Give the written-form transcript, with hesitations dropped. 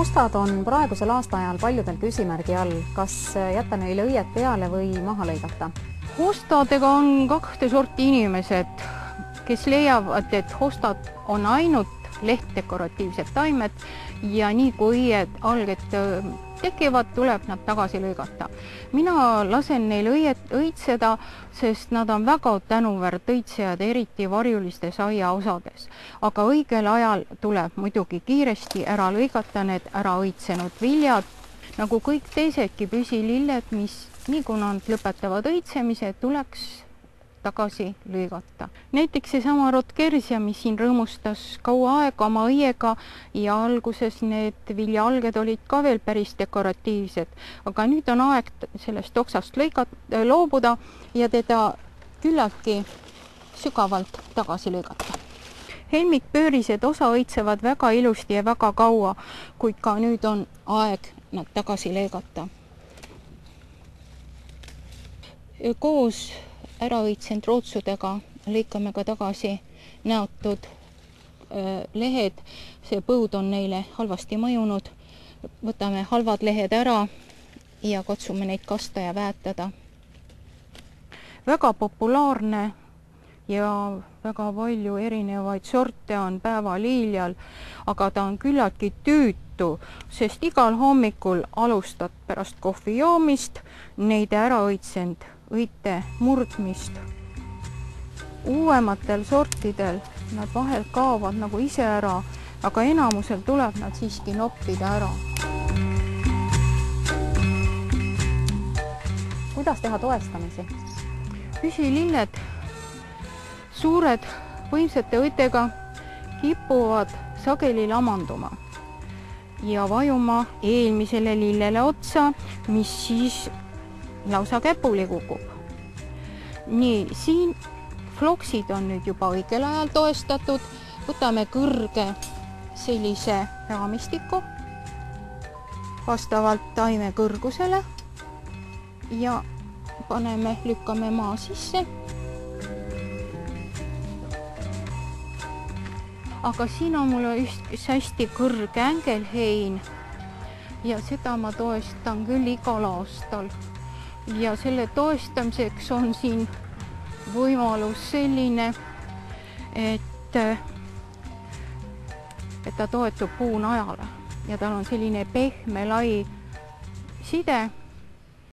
Hostad on praegusel aastaajal paljudel küsimärgi all, kas jätta neile õied peale või maha lõigata? Hostadega on kahte sorti inimesed, kes leiavad, et hostad on ainult lehtdekoratiivsed taimed ja nii kui õied alged tekivad, tuleb nad tagasi lõigata. Mina lasen neil õitseda, sest nad on väga tänuväärt õitsejad, eriti varjulistes aiaosades. Aga õigel ajal tuleb muidugi kiiresti ära lõigata need ära õitsenud viljad, nagu kõik teisedki püsililled, mis nii kui nad lõpetavad õitsemise, tuleks tagasi lõigata. Näiteks seesama rotkersia, mis siin rõõmustas kaua aega oma õiega ja alguses need viljaalged olid ka veel päris dekoratiivsed, aga nüüd on aeg sellest oksast loobuda ja teda küllaltki sügavalt tagasi lõigata. Helmikpöörised osa õitsevad väga ilusti ja väga kaua, kuid ka nüüd on aeg nad tagasi lõigata. Koos ära õitsenud rootsudega lõikame ka tagasi näotud lehed. See põud on neile halvasti mõjunud. Võtame halvad lehed ära ja katsume neid kasta ja väetada. Väga populaarne ja väga palju erinevaid sorte on päevaliiljal, aga ta on küllaltki tüütu, sest igal hommikul alustad pärast kohvi joomist neid ära õitsenud õite murdmist. Uuematel sortidel nad vahel kaovad nagu ise ära, aga enamusel tuleb nad siiski noppida ära. Kuidas teha toestamisi? Püsililled, suured võimsate õitega kipuvad sageli lamanduma ja vajuma eelmisele lillele otsa, mis siis lausa käpuli kukub. Nii, siin floksid on nüüd juba õigel ajal toestatud. Võtame kõrge sellise raamistiku vastavalt taime kõrgusele ja lükkame maa sisse. Aga siin on mul üks hästi kõrge ängelhein ja seda ma toestan küll igal aastal. Ja selle toestamiseks on siin võimalus selline, et ta toetub puunajale ja tal on selline pehme lai side